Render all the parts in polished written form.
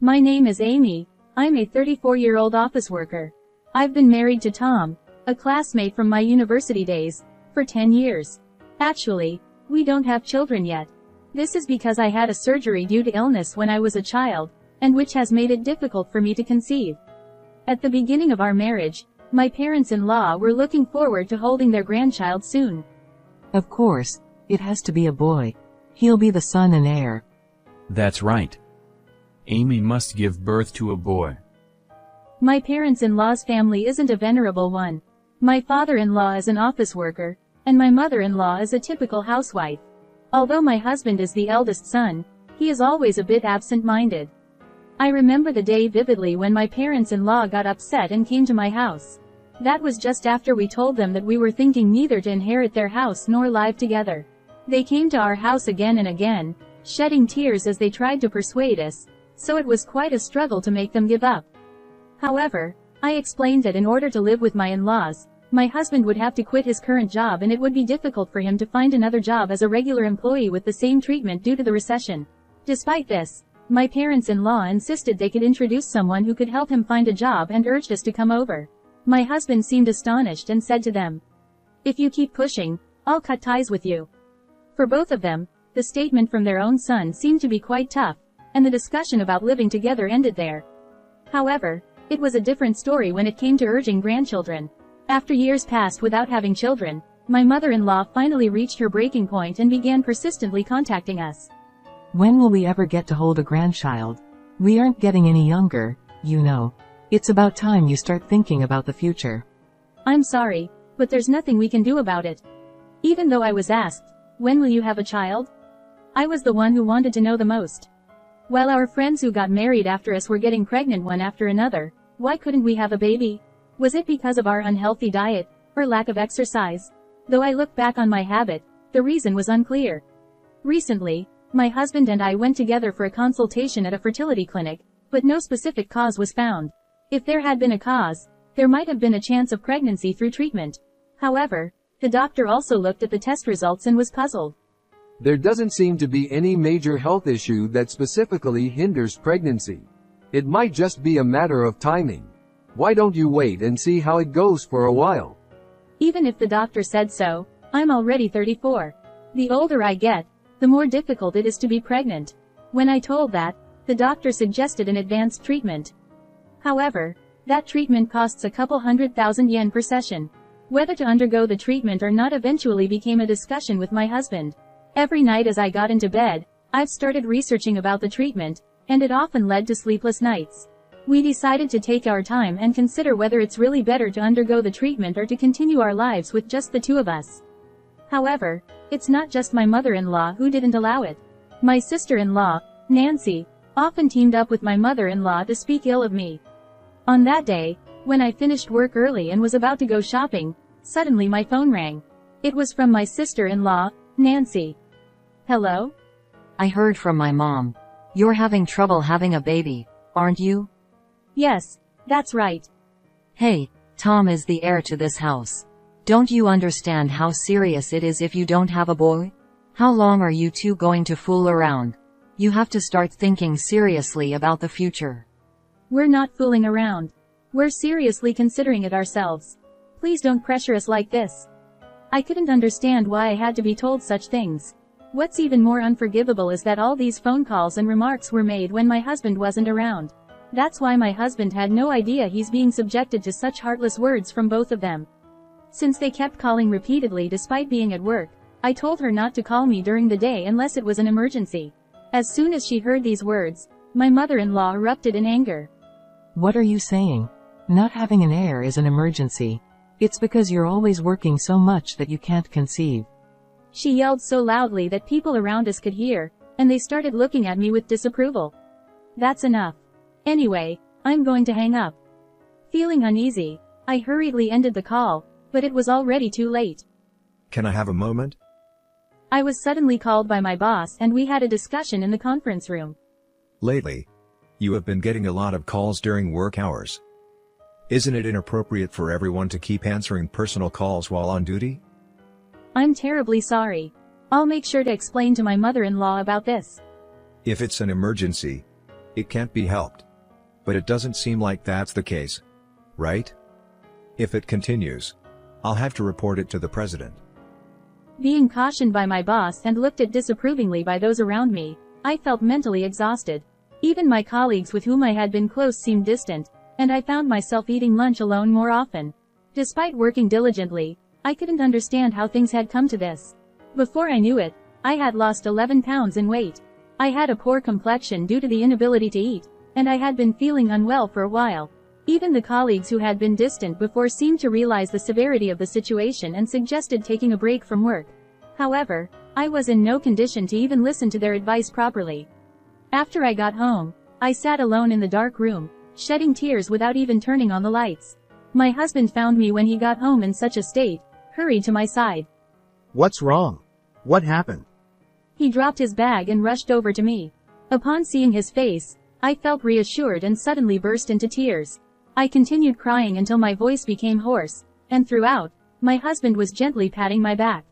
My name is Amy. I'm a 34-year-old office worker. I've been married to Tom, a classmate from my university days, for 10 years. Actually, we don't have children yet. This is because I had a surgery due to illness when I was a child, and which has made it difficult for me to conceive. At the beginning of our marriage, my parents-in-law were looking forward to holding their grandchild soon. Of course, it has to be a boy. He'll be the son and heir. That's right. Amy must give birth to a boy. My parents-in-law's family isn't a venerable one. My father-in-law is an office worker, and my mother-in-law is a typical housewife. Although my husband is the eldest son, he is always a bit absent-minded. I remember the day vividly when my parents-in-law got upset and came to my house. That was just after we told them that we were thinking neither to inherit their house nor live together. They came to our house again and again, shedding tears as they tried to persuade us, so it was quite a struggle to make them give up. However, I explained that in order to live with my in-laws, my husband would have to quit his current job and it would be difficult for him to find another job as a regular employee with the same treatment due to the recession. Despite this, my parents-in-law insisted they could introduce someone who could help him find a job and urged us to come over. My husband seemed astonished and said to them, "If you keep pushing, I'll cut ties with you." For both of them, the statement from their own son seemed to be quite tough, and the discussion about living together ended there. However, it was a different story when it came to urging grandchildren. After years passed without having children, my mother-in-law finally reached her breaking point and began persistently contacting us. When will we ever get to hold a grandchild? We aren't getting any younger, you know. It's about time you start thinking about the future. I'm sorry, but there's nothing we can do about it. Even though I was asked, "When will you have a child?" I was the one who wanted to know the most. While our friends who got married after us were getting pregnant one after another, why couldn't we have a baby? Was it because of our unhealthy diet, or lack of exercise? Though I look back on my habit, the reason was unclear. Recently, my husband and I went together for a consultation at a fertility clinic, but no specific cause was found. If there had been a cause, there might have been a chance of pregnancy through treatment. However, the doctor also looked at the test results and was puzzled. There doesn't seem to be any major health issue that specifically hinders pregnancy. It might just be a matter of timing. Why don't you wait and see how it goes for a while? Even if the doctor said so, I'm already 34. The older I get, the more difficult it is to be pregnant. When I told that, the doctor suggested an advanced treatment. However, that treatment costs a couple $100,000 per session. Whether to undergo the treatment or not eventually became a discussion with my husband. Every night as I got into bed, I've started researching about the treatment, and it often led to sleepless nights. We decided to take our time and consider whether it's really better to undergo the treatment or to continue our lives with just the two of us. However, it's not just my mother-in-law who didn't allow it. My sister-in-law, Nancy, often teamed up with my mother-in-law to speak ill of me. On that day, when I finished work early and was about to go shopping, suddenly my phone rang. It was from my sister-in-law, Nancy. "Hello? I heard from my mom. You're having trouble having a baby, aren't you?" "Yes, that's right." "Hey, Tom is the heir to this house. Don't you understand how serious it is if you don't have a boy? How long are you two going to fool around? You have to start thinking seriously about the future." "We're not fooling around. We're seriously considering it ourselves. Please don't pressure us like this." I couldn't understand why I had to be told such things. What's even more unforgivable is that all these phone calls and remarks were made when my husband wasn't around. That's why my husband had no idea he's being subjected to such heartless words from both of them. Since they kept calling repeatedly despite being at work, I told her not to call me during the day unless it was an emergency. As soon as she heard these words, my mother-in-law erupted in anger. What are you saying? Not having an heir is an emergency. It's because you're always working so much that you can't conceive. She yelled so loudly that people around us could hear, and they started looking at me with disapproval. That's enough. Anyway, I'm going to hang up. Feeling uneasy, I hurriedly ended the call, but it was already too late. Can I have a moment? I was suddenly called by my boss and we had a discussion in the conference room. Lately, you have been getting a lot of calls during work hours. Isn't it inappropriate for everyone to keep answering personal calls while on duty? I'm terribly sorry. I'll make sure to explain to my mother-in-law about this. If it's an emergency, It can't be helped. But it doesn't seem like that's the case. Right? If it continues, I'll have to report it to the president. Being cautioned by my boss and looked at disapprovingly by those around me, I felt mentally exhausted. Even my colleagues with whom I had been close seemed distant, and I found myself eating lunch alone more often. Despite working diligently, I couldn't understand how things had come to this. Before I knew it, I had lost 11 pounds in weight. I had a poor complexion due to the inability to eat, and I had been feeling unwell for a while. Even the colleagues who had been distant before seemed to realize the severity of the situation and suggested taking a break from work. However, I was in no condition to even listen to their advice properly. After I got home, I sat alone in the dark room, shedding tears without even turning on the lights. My husband found me when he got home in such a state, hurried to my side. What's wrong? What happened? He dropped his bag and rushed over to me. Upon seeing his face, I felt reassured and suddenly burst into tears. I continued crying until my voice became hoarse, and throughout, my husband was gently patting my back.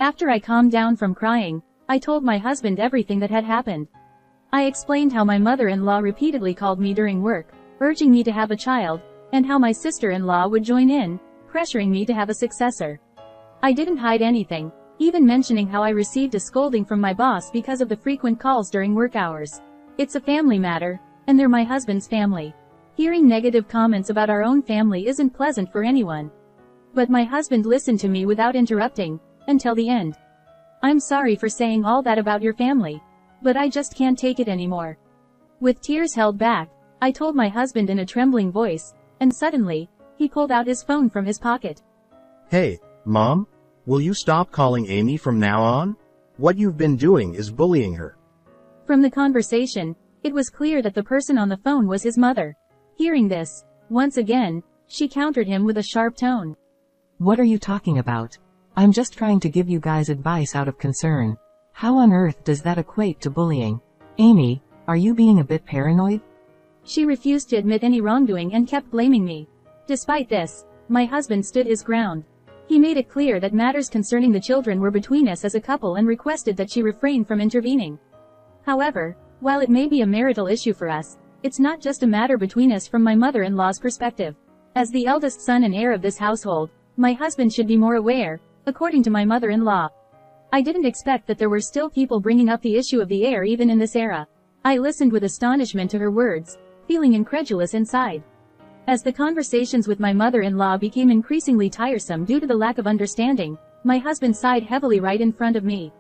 After I calmed down from crying, I told my husband everything that had happened. I explained how my mother-in-law repeatedly called me during work, urging me to have a child, and how my sister-in-law would join in, pressuring me to have a successor. I didn't hide anything, even mentioning how I received a scolding from my boss because of the frequent calls during work hours. It's a family matter, and they're my husband's family. Hearing negative comments about our own family isn't pleasant for anyone. But my husband listened to me without interrupting, until the end. I'm sorry for saying all that about your family, but I just can't take it anymore. With tears held back, I told my husband in a trembling voice, and suddenly, he pulled out his phone from his pocket. Hey, Mom? Will you stop calling Amy from now on? What you've been doing is bullying her. From the conversation, it was clear that the person on the phone was his mother. Hearing this, once again, she countered him with a sharp tone. What are you talking about? I'm just trying to give you guys advice out of concern. How on earth does that equate to bullying? Amy, are you being a bit paranoid? She refused to admit any wrongdoing and kept blaming me. Despite this, my husband stood his ground. He made it clear that matters concerning the children were between us as a couple and requested that she refrain from intervening. However, while it may be a marital issue for us, it's not just a matter between us from my mother-in-law's perspective. As the eldest son and heir of this household, my husband should be more aware, according to my mother-in-law. I didn't expect that there were still people bringing up the issue of the heir even in this era. I listened with astonishment to her words, feeling incredulous inside. As the conversations with my mother-in-law became increasingly tiresome due to the lack of understanding, my husband sighed heavily right in front of me.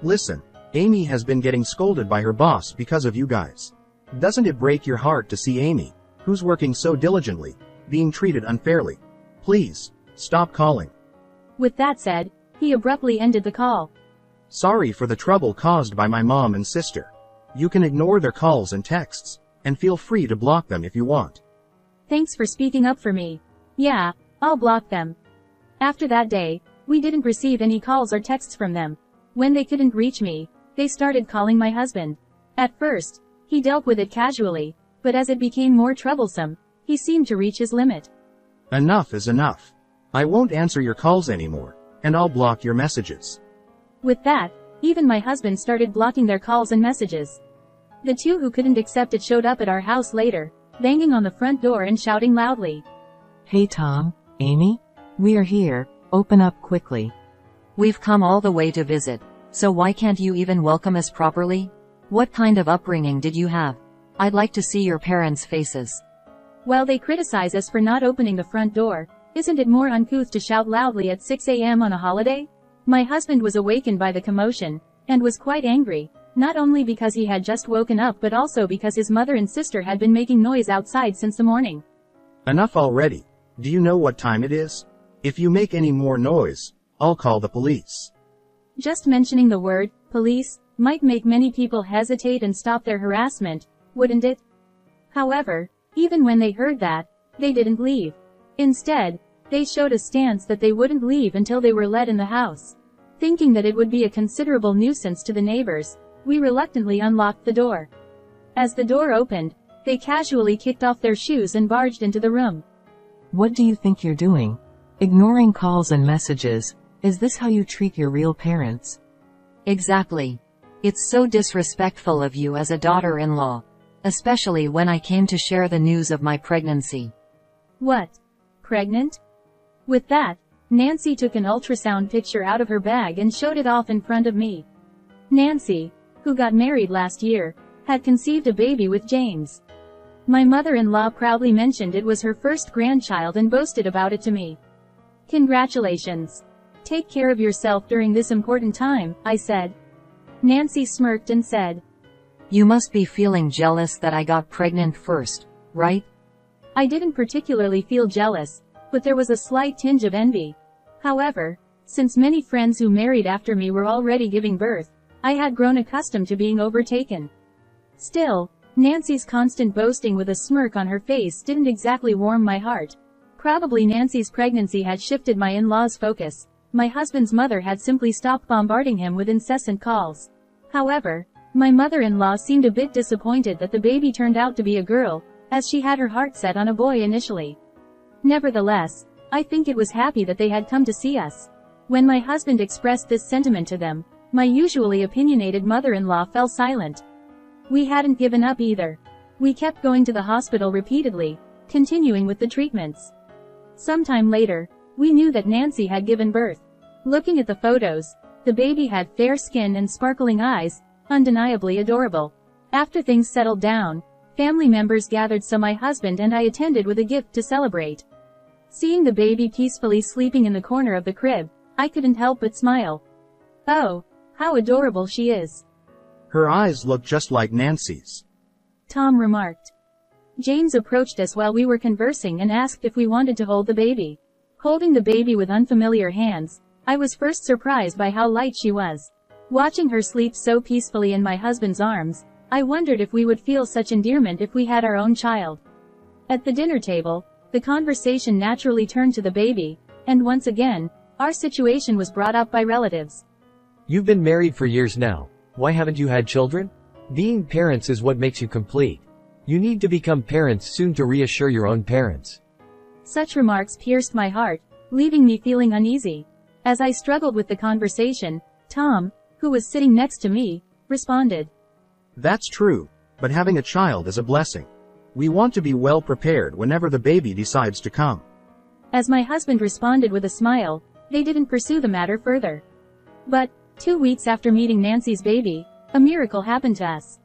Listen, Amy has been getting scolded by her boss because of you guys. Doesn't it break your heart to see Amy, who's working so diligently, being treated unfairly? Please, stop calling. With that said, he abruptly ended the call. Sorry for the trouble caused by my mom and sister. You can ignore their calls and texts, and feel free to block them if you want. Thanks for speaking up for me. Yeah, I'll block them. After that day, we didn't receive any calls or texts from them. When they couldn't reach me, they started calling my husband. At first, he dealt with it casually, but as it became more troublesome, he seemed to reach his limit. Enough is enough. I won't answer your calls anymore, and I'll block your messages. With that, even my husband started blocking their calls and messages. The two who couldn't accept it showed up at our house later, banging on the front door and shouting loudly. Hey Tom, Amy? We are here, open up quickly. We've come all the way to visit, so why can't you even welcome us properly? What kind of upbringing did you have? I'd like to see your parents' faces. While they criticize us for not opening the front door, isn't it more uncouth to shout loudly at 6 a.m. on a holiday? My husband was awakened by the commotion, and was quite angry, not only because he had just woken up but also because his mother and sister had been making noise outside since the morning. Enough already. Do you know what time it is? If you make any more noise, I'll call the police. Just mentioning the word, police, might make many people hesitate and stop their harassment, wouldn't it? However, even when they heard that, they didn't leave. Instead, they showed a stance that they wouldn't leave until they were let in the house. Thinking that it would be a considerable nuisance to the neighbors, we reluctantly unlocked the door. As the door opened, they casually kicked off their shoes and barged into the room. What do you think you're doing? Ignoring calls and messages. Is this how you treat your real parents? Exactly. It's so disrespectful of you as a daughter-in-law. especially when I came to share the news of my pregnancy. What? Pregnant? With that, Nancy took an ultrasound picture out of her bag and showed it off in front of me. Nancy, who got married last year, had conceived a baby with James. My mother-in-law proudly mentioned it was her first grandchild and boasted about it to me. Congratulations. Take care of yourself during this important time, I said. Nancy smirked and said, You must be feeling jealous that I got pregnant first, right? I didn't particularly feel jealous, but there was a slight tinge of envy. However, since many friends who married after me were already giving birth, I had grown accustomed to being overtaken. Still, Nancy's constant boasting with a smirk on her face didn't exactly warm my heart. Probably Nancy's pregnancy had shifted my in-laws' focus. My husband's mother had simply stopped bombarding him with incessant calls. However, my mother-in-law seemed a bit disappointed that the baby turned out to be a girl, as she had her heart set on a boy initially. Nevertheless, I think it was happy that they had come to see us. When my husband expressed this sentiment to them, my usually opinionated mother-in-law fell silent. We hadn't given up either. We kept going to the hospital repeatedly, continuing with the treatments. Sometime later, we knew that Nancy had given birth. Looking at the photos, the baby had fair skin and sparkling eyes, undeniably adorable. After things settled down, family members gathered so my husband and I attended with a gift to celebrate. Seeing the baby peacefully sleeping in the corner of the crib, I couldn't help but smile. Oh, how adorable she is. Her eyes look just like Nancy's. Tom remarked. James approached us while we were conversing and asked if we wanted to hold the baby. Holding the baby with unfamiliar hands, I was first surprised by how light she was. Watching her sleep so peacefully in my husband's arms, I wondered if we would feel such endearment if we had our own child. At the dinner table, the conversation naturally turned to the baby, and once again, our situation was brought up by relatives. You've been married for years now. Why haven't you had children? Being parents is what makes you complete. You need to become parents soon to reassure your own parents. Such remarks pierced my heart, leaving me feeling uneasy. As I struggled with the conversation, Tom, who was sitting next to me, responded. That's true, but having a child is a blessing. We want to be well prepared whenever the baby decides to come. As my husband responded with a smile, they didn't pursue the matter further. But, 2 weeks after meeting Nancy's baby, a miracle happened to us.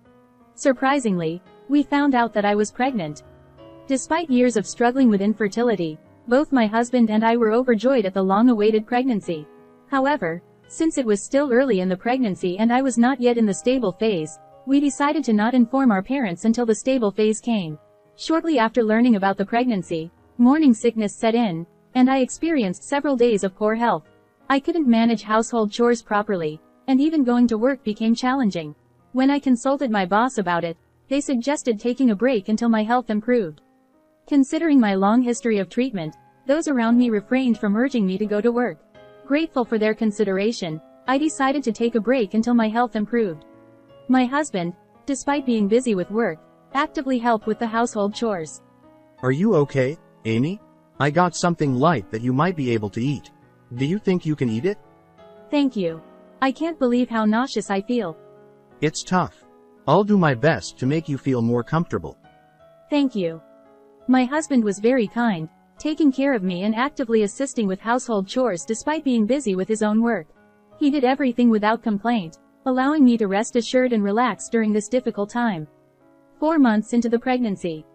Surprisingly, we found out that I was pregnant. Despite years of struggling with infertility, both my husband and I were overjoyed at the long-awaited pregnancy. However, since it was still early in the pregnancy and I was not yet in the stable phase, we decided to not inform our parents until the stable phase came. Shortly after learning about the pregnancy, morning sickness set in, and I experienced several days of poor health. I couldn't manage household chores properly, and even going to work became challenging. When I consulted my boss about it, they suggested taking a break until my health improved. Considering my long history of treatment, those around me refrained from urging me to go to work. Grateful for their consideration, I decided to take a break until my health improved. My husband, despite being busy with work, actively helped with the household chores. Are you okay, Amy? I got something light that you might be able to eat. Do you think you can eat it? Thank you. I can't believe how nauseous I feel. It's tough. I'll do my best to make you feel more comfortable. Thank you. My husband was very kind, taking care of me and actively assisting with household chores despite being busy with his own work. He did everything without complaint, allowing me to rest assured and relax during this difficult time. 4 months into the pregnancy.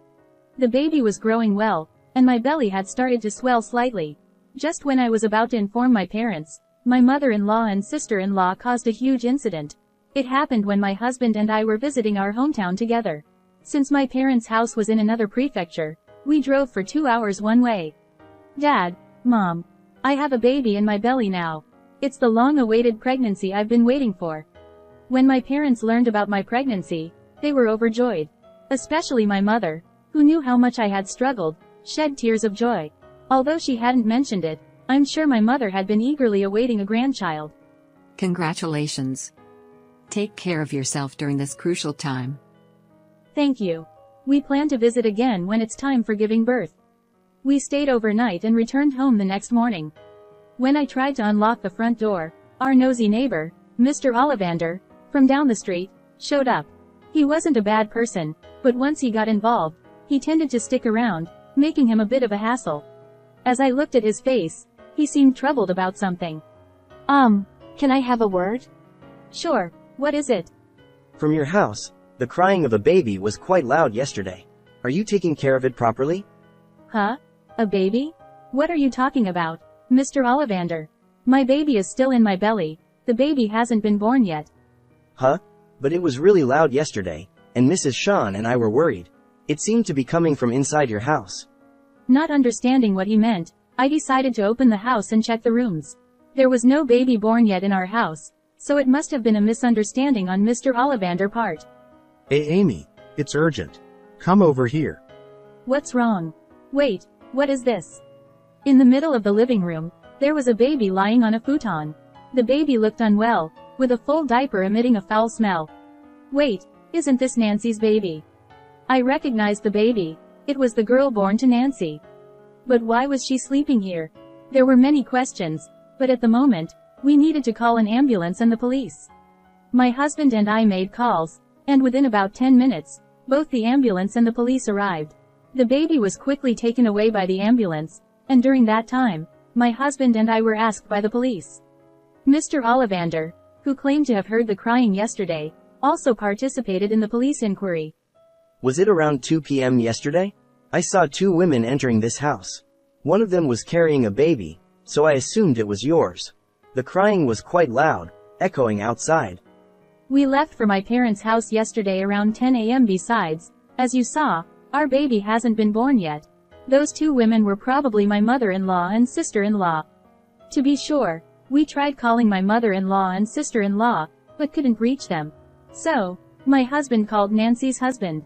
The baby was growing well, and my belly had started to swell slightly. Just when I was about to inform my parents, my mother-in-law and sister-in-law caused a huge incident. It happened when my husband and I were visiting our hometown together. Since my parents' house was in another prefecture, we drove for 2 hours one way. Dad, Mom, I have a baby in my belly now. It's the long-awaited pregnancy I've been waiting for. When my parents learned about my pregnancy, they were overjoyed. Especially my mother, who knew how much I had struggled, shed tears of joy. Although she hadn't mentioned it, I'm sure my mother had been eagerly awaiting a grandchild. Congratulations. Take care of yourself during this crucial time. Thank you. We plan to visit again when it's time for giving birth. We stayed overnight and returned home the next morning. When I tried to unlock the front door, our nosy neighbor, Mr. Ollivander, from down the street, showed up. He wasn't a bad person, but But once he got involved, he tended to stick around, making him a bit of a hassle. As I looked at his face, he seemed troubled about something. Can I have a word? Sure, what is it? From your house, the crying of a baby was quite loud yesterday. Are you taking care of it properly? Huh? A baby? What are you talking about, Mr. Ollivander? My baby is still in my belly, the baby hasn't been born yet. Huh? But it was really loud yesterday, and Mrs. Sean and I were worried. It seemed to be coming from inside your house. Not understanding what he meant, I decided to open the house and check the rooms. There was no baby born yet in our house, so it must have been a misunderstanding on Mr. Ollivander's part. Hey Amy, it's urgent. Come over here. What's wrong? Wait, what is this? In the middle of the living room, there was a baby lying on a futon. The baby looked unwell, with a full diaper emitting a foul smell. Wait, isn't this Nancy's baby? I recognized the baby. It was the girl born to Nancy. But why was she sleeping here? There were many questions, but at the moment, we needed to call an ambulance and the police. My husband and I made calls, and within about 10 minutes, both the ambulance and the police arrived. The baby was quickly taken away by the ambulance, and during that time, my husband and I were asked by the police. Mr. Ollivander, who claimed to have heard the crying yesterday, also participated in the police inquiry. Was it around 2 p.m. yesterday? I saw 2 women entering this house. One of them was carrying a baby, so I assumed it was yours. The crying was quite loud, echoing outside. We left for my parents' house yesterday around 10 a.m. Besides, as you saw, our baby hasn't been born yet. Those 2 women were probably my mother-in-law and sister-in-law. To be sure, we tried calling my mother-in-law and sister-in-law, but couldn't reach them. So, my husband called Nancy's husband.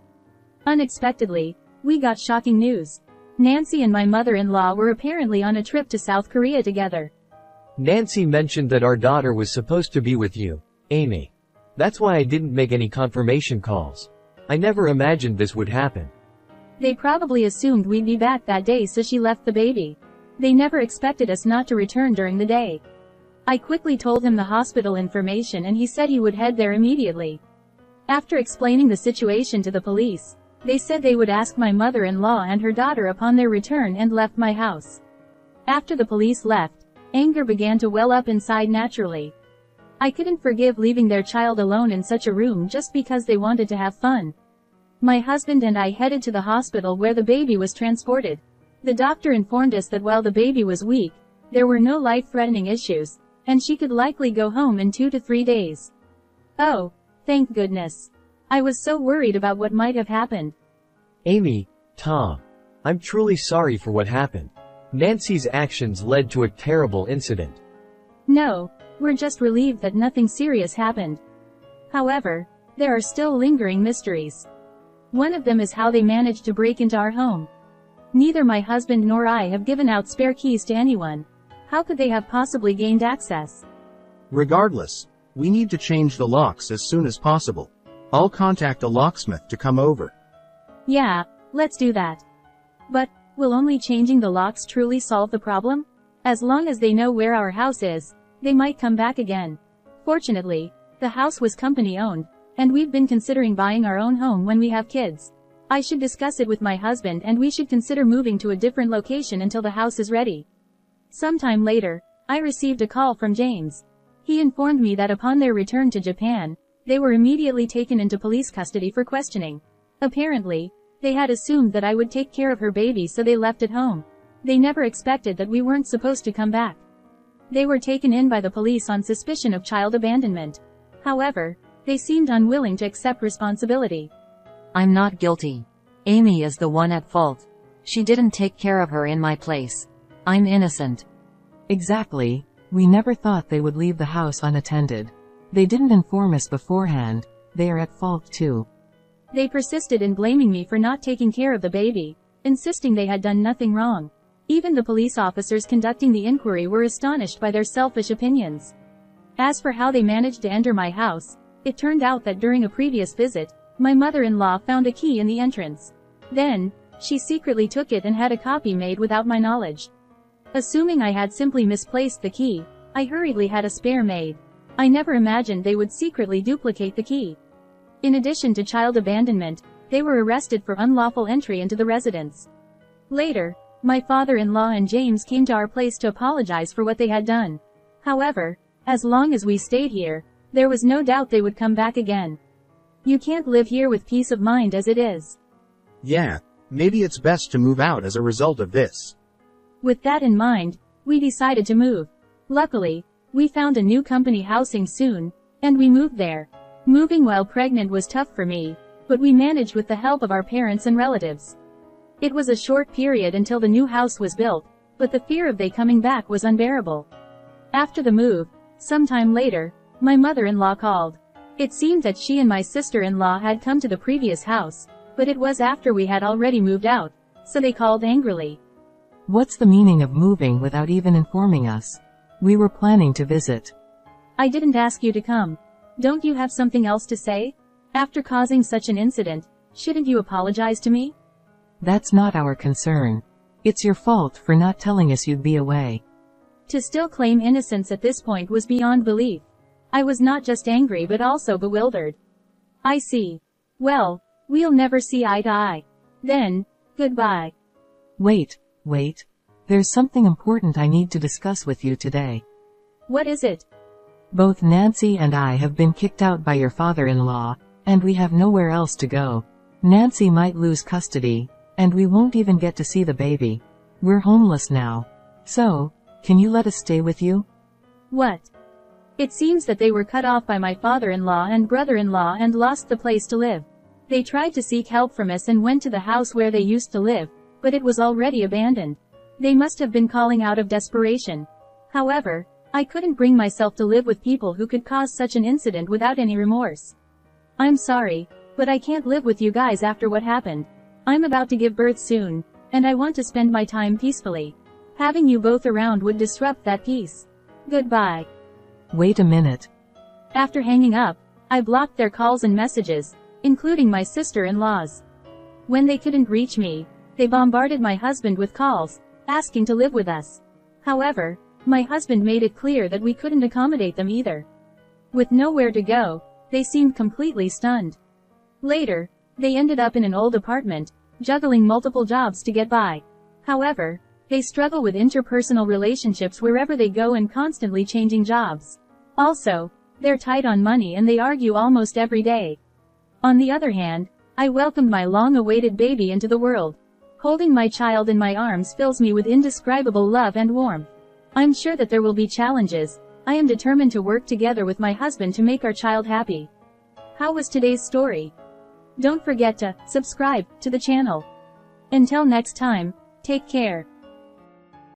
Unexpectedly, we got shocking news. Nancy and my mother-in-law were apparently on a trip to South Korea together. Nancy mentioned that our daughter was supposed to be with you, Amy. That's why I didn't make any confirmation calls. I never imagined this would happen. They probably assumed we'd be back that day, so she left the baby. They never expected us not to return during the day. I quickly told him the hospital information and he said he would head there immediately. After explaining the situation to the police, they said they would ask my mother-in-law and her daughter upon their return and left my house. After the police left, anger began to well up inside naturally. I couldn't forgive leaving their child alone in such a room just because they wanted to have fun. My husband and I headed to the hospital where the baby was transported. The doctor informed us that while the baby was weak, there were no life-threatening issues, and she could likely go home in 2 to 3 days. Oh, thank goodness. I was so worried about what might have happened. Amy, Tom, I'm truly sorry for what happened. Nancy's actions led to a terrible incident. No, we're just relieved that nothing serious happened. However, there are still lingering mysteries. One of them is how they managed to break into our home. Neither my husband nor I have given out spare keys to anyone. How could they have possibly gained access? Regardless, we need to change the locks as soon as possible. I'll contact a locksmith to come over. Yeah, let's do that. But, will only changing the locks truly solve the problem? As long as they know where our house is, they might come back again. Fortunately, the house was company-owned, and we've been considering buying our own home when we have kids. I should discuss it with my husband and we should consider moving to a different location until the house is ready. Sometime later, I received a call from James. He informed me that upon their return to Japan, they were immediately taken into police custody for questioning. Apparently, they had assumed that I would take care of her baby, so they left at home. They never expected that we weren't supposed to come back. They were taken in by the police on suspicion of child abandonment. However, they seemed unwilling to accept responsibility. I'm not guilty. Amy is the one at fault. She didn't take care of her in my place. I'm innocent. Exactly. We never thought they would leave the house unattended. They didn't inform us beforehand. They are at fault too. They persisted in blaming me for not taking care of the baby, insisting they had done nothing wrong. Even the police officers conducting the inquiry were astonished by their selfish opinions. As for how they managed to enter my house, it turned out that during a previous visit, my mother-in-law found a key in the entrance. Then, she secretly took it and had a copy made without my knowledge. Assuming I had simply misplaced the key, I hurriedly had a spare made. I never imagined they would secretly duplicate the key. In addition to child abandonment, they were arrested for unlawful entry into the residence. Later, my father-in-law and James came to our place to apologize for what they had done. However, as long as we stayed here, there was no doubt they would come back again. You can't live here with peace of mind as it is. Yeah, maybe it's best to move out as a result of this. With that in mind, we decided to move. Luckily, we found a new company housing soon, and we moved there. Moving while pregnant was tough for me, but we managed with the help of our parents and relatives. It was a short period until the new house was built, but the fear of they coming back was unbearable. After the move, sometime later, my mother-in-law called. It seemed that she and my sister-in-law had come to the previous house, but it was after we had already moved out, so they called angrily. What's the meaning of moving without even informing us? We were planning to visit. I didn't ask you to come. Don't you have something else to say? After causing such an incident, shouldn't you apologize to me? That's not our concern. It's your fault for not telling us you'd be away. To still claim innocence at this point was beyond belief. I was not just angry but also bewildered. I see. Well, we'll never see eye to eye. Then, goodbye. Wait. There's something important I need to discuss with you today. What is it? Both Nancy and I have been kicked out by your father-in-law, and we have nowhere else to go. Nancy might lose custody, and we won't even get to see the baby. We're homeless now. So, can you let us stay with you? What? It seems that they were cut off by my father-in-law and brother-in-law and lost the place to live. They tried to seek help from us and went to the house where they used to live, but it was already abandoned. They must have been calling out of desperation. However, I couldn't bring myself to live with people who could cause such an incident without any remorse. I'm sorry, but I can't live with you guys after what happened. I'm about to give birth soon, and I want to spend my time peacefully. Having you both around would disrupt that peace. Goodbye. Wait a minute. After hanging up, I blocked their calls and messages, including my sister-in-law's. When they couldn't reach me, they bombarded my husband with calls, asking to live with us. However, my husband made it clear that we couldn't accommodate them either. With nowhere to go, they seemed completely stunned. Later, they ended up in an old apartment, juggling multiple jobs to get by. However, they struggle with interpersonal relationships wherever they go and constantly changing jobs. Also, they're tight on money and they argue almost every day. On the other hand, I welcomed my long-awaited baby into the world. Holding my child in my arms fills me with indescribable love and warmth. I'm sure that there will be challenges. I am determined to work together with my husband to make our child happy. How was today's story? Don't forget to subscribe to the channel. Until next time, take care.